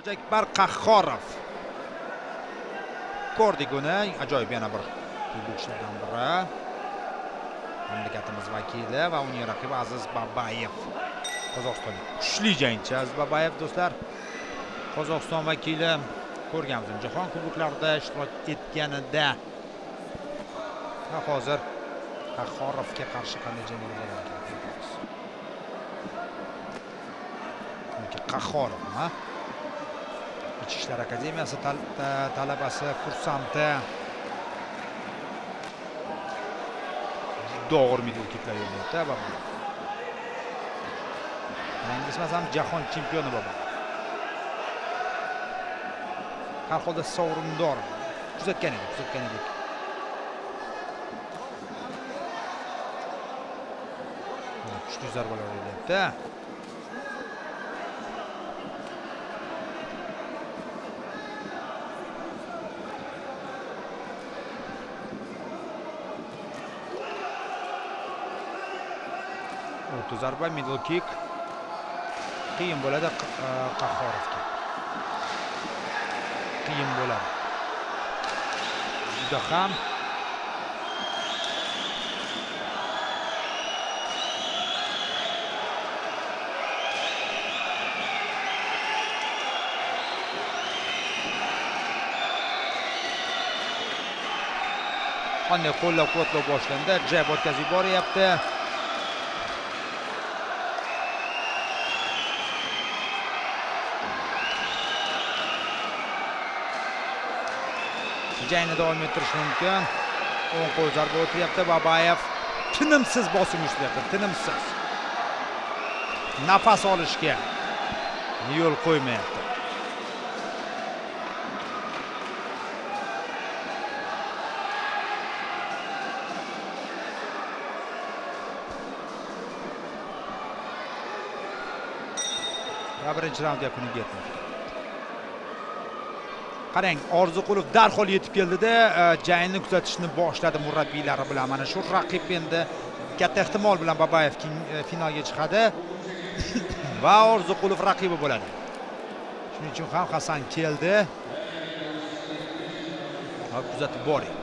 Hojiakbar Qahhorov. Ko'rdik uni, ajoyib yana bir futbolchilardan biri. Mamlakatimiz vakili va uning raqibi Aziz Babayev. Qozog'istonlik kuchli jangchi Aziz Babayev do'stlar. Qozog'iston vakili ko'rganmiz jahon kuboklarida ishtirok etganida. Va hozir Qahhorovga qarshi qanday jang bo'lib o'tadi? Qahhorov, ha? Ichki ishlar akademiyasi talabasi, kursanti. Doğru middle-kicklar yo'llayapti baba. Yangi ham jahon chempioni baba. Har holda sovrindor. Kuzatgan edik. Kuchli zarbalar yo'llayapti. O'rta zarba, middle kick. Qiyin bo'ladi Qahhorovga. Qiyin bo'ladi. Juda ham qanday qo'llab-quvvatlab boshlandi, jab o'tkazib boryapti. Jangni davom ettirish mumkin. O'ng qo'l zarba o'tyapti. Babayev tinimsiz bosim ishlayapti, tinimsiz. Nafas olishga yo'l qo'ymayapti. Birinchi raund yakuniga yetmoqda. Qarang, Orziqulov darhol yetib keldida, jangni kuzatishni boshladi murabbiylari bilan. Mana shu raqib endi katta ehtimol bilan Babayev finalga chiqadi va Orziqulov raqibi bo'ladi. Shuning uchun ham Hasan keldi. Va kuzatib boring.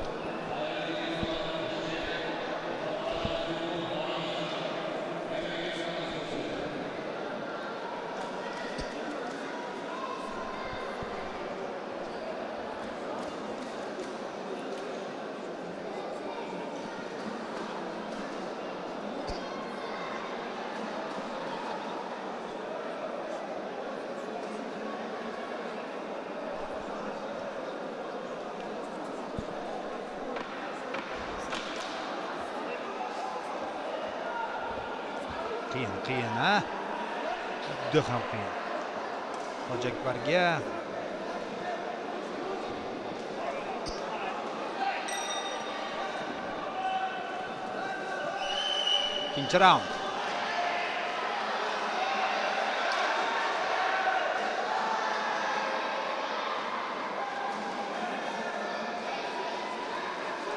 Qiyin, ha? Juda ham qiyin. Hojiakbarga ikkinchi raund.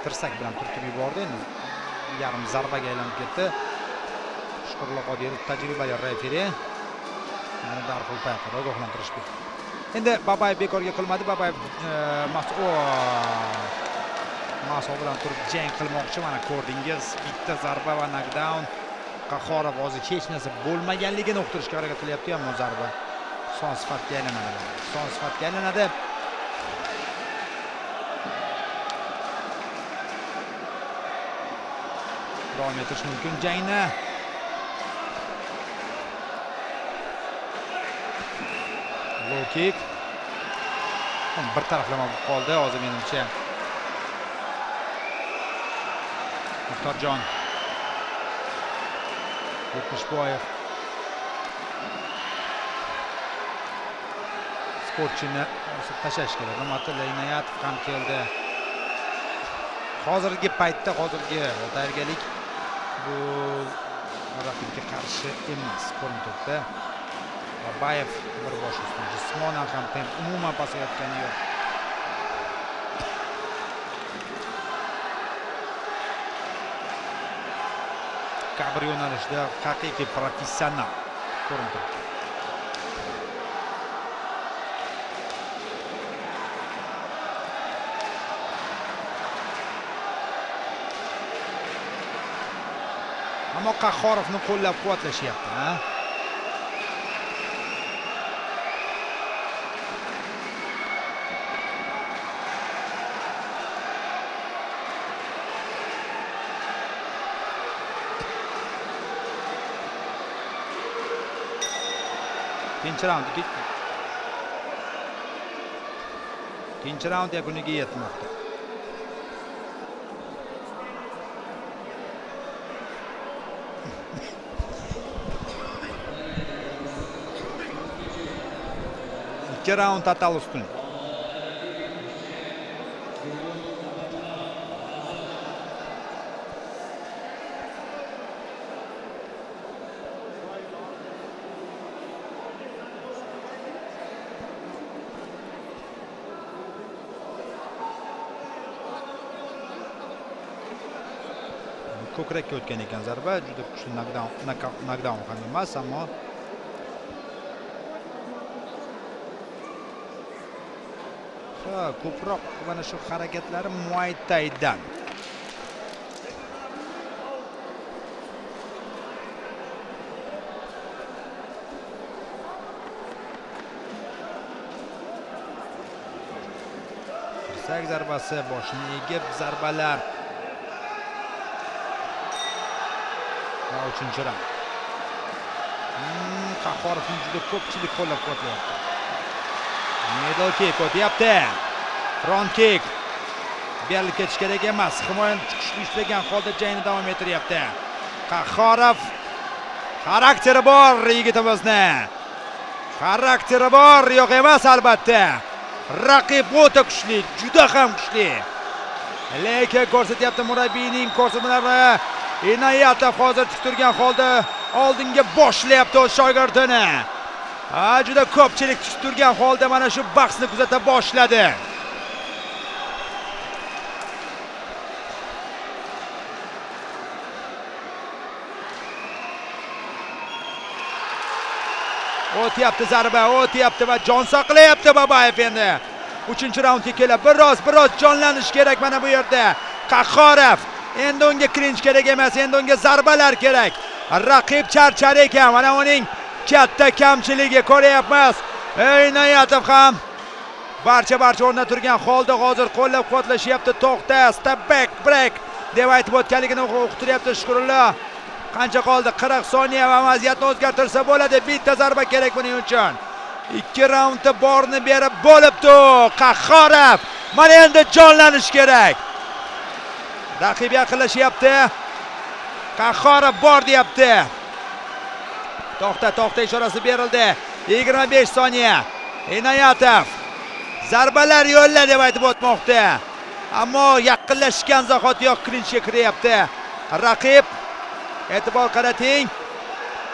Tirsak bilan turtib yubordi. Endi yarim zarbaga aylanib ketdi. Shukrullo Qodirov tajribali referi. Mana darhol payqadi, ogohlantirish berdi. Endi Babayev bekorga qilmadi. Babayev Maso bilan turib jang qilmoqchi. Mana ko'rdingiz, bitta zarba va knockdown. Qahhorov hozir hech narsa bo'lmaganligini uqtirishga harakat qilyapti, ammo zarba son sifatga aylanadi. Davom etish mumkin jangni. Low kick. Bir taraflama bo'lib qoldi hozir menimcha. Muxtorjon Yetmishboyev sportchini tashlash kerak. Rahmatilla Inoyatov ham keldi. Hozirgi paytda tayyorgarlik bu raqibga qarshi emas ko'rinib turibdi. Babayev bir bosh ustun jismonan ham umuman pasayotgani yo'q. Bir yo'nalishda haqiqiy professional ko'rinib turibdi. Ammo Qahhorovni qo'llab-quvvatlashyapti, ha? Ikkinchi raund yakuniga yetmoqda. Ikki raund total ustun. Ko'krakka o'tgan ekan zarba, juda kuchli knockdown ham emas, ammo ko'proq mana shu harakatlari Muay Thaidan. Dirsak zarbasi, boshni egib zarbalar. Va 3-raund. Qahhorovni juda ko'pchilik qo'llab-quvvatlayapti. Middle kick o'tyapti. Front kick. Berilib ketish kerak emas. Himoyani kuchli ishlagan holda jangni davom ettiryapti. Qahhorov xarakteri bor yigitimizni. Xarakteri bor, yo'q emas albatta. Raqib o'ta kuchli, juda ham kuchli. Lekin ko'rsatyapti murabbiyning ko'rsatmalari. Inoyatov hozir tik turgan holda oldinga boshlayapti o'z shogirdini. Juda ko'pchilik tik turgan holda mana shu bahsni kuzata boshladi. O'tyapti zarba, o'tyapti va jon saqlayapti Babayev endi. 3-raundga kelib biroz jonlanish kerak mana bu yerda. Qahhorov endi unga kirinch kerak emas, endi unga zarbalar kerak. Raqib charchar ekan, mana uning katta kamchiligi ko'ryapmiz. Inoyatov ham barcha o'rnida turgan holda hozir qo'llab-quvvatlashyapti. To'xta, step back, break deb aytib o'tganligini uqtiryapti Shukrullo. Qancha qoldi? 40 soniya va vaziyatni o'zgartirsa bo'ladi. Bitta zarba kerak buning uchun. 2 raundda borni berib bo'libdi. Qahhorov mana endi jonlanish kerak. Raqib yaqinlashyapti. Qahhorov bor deyapti. To'xta ishorasi berildi. 25 soniya. Inoyatov zarbalar yo'lla deb aytib o'tmoqda. Ammo yaqinlashgan zahotiyoq klinchga kiryapti. Raqib e'tibor qarating.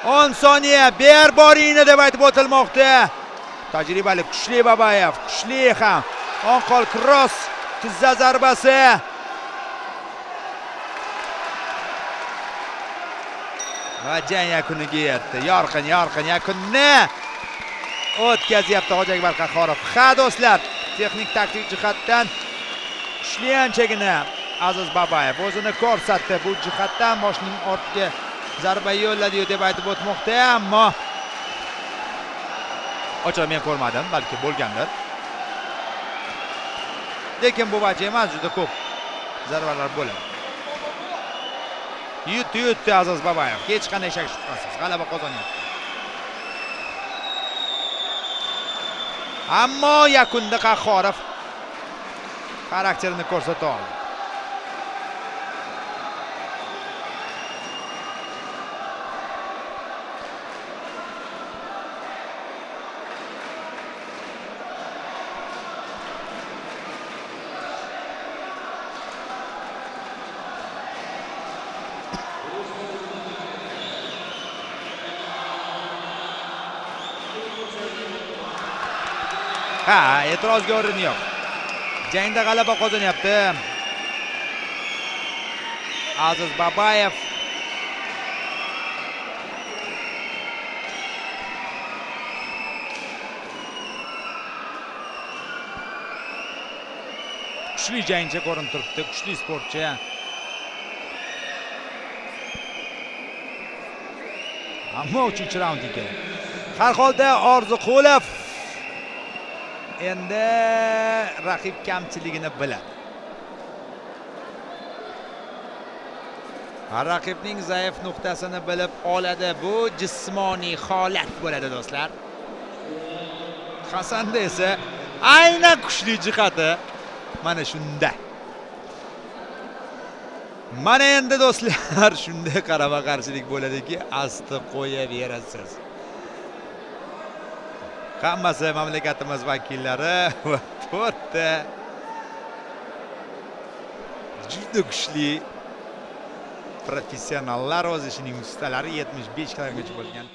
10 soniya ber boringni deb aytib o'tilmoqda. Tajribali kuchli Babayev, kuchli ham. On qo'l cross tizza zarbasi. Va jang yakuniga yetdi. Yorqin yakunni o'tkazyapti Hojiakbar Qahhorov. Ha do'stlar, texnik taktik jihatdan kuchli anchagina Aziz Babayev o'zini ko'rsatdi. Bu jihatdan boshning ortiga zarba yo'lladi deb aytib o'tmoqda, ammo ochig'i men ko'rmadim, balki bo'lgandir. Lekin bu vajh emas, juda ko'p zarbalar bo'ladi. Yutdi Aziz Babayev. Hech qanday shak shubhasiz g'alaba qozonyapti. Ammo yakunda Qahhorov xarakterini ko'rsata oldi. E'tirozga o'rin yo'q. Jangda g'alaba qozonyapti Aziz Babayev. Kuchli jangchi ko'rinib turibdi, kuchli sportchi. Ammo 3-chi raundga keldi. Har holda Orziqulov endi raqib kamchiligini biladi. Raqibning zaif nuqtasini bilib oladi. Bu jismoniy holat bo'ladi do'stlar. Hasanda esa aynan kuchli jihati mana shunda. Mana endi do'stlar shunday qarama-qarshilik bo'ladiki, asti qo'yaverasiz. Hammasi mamlakatimiz vakillari va to'rtta juda kuchli professionallar, o'z ishining ustalari 75 kilogacha bo'lgan.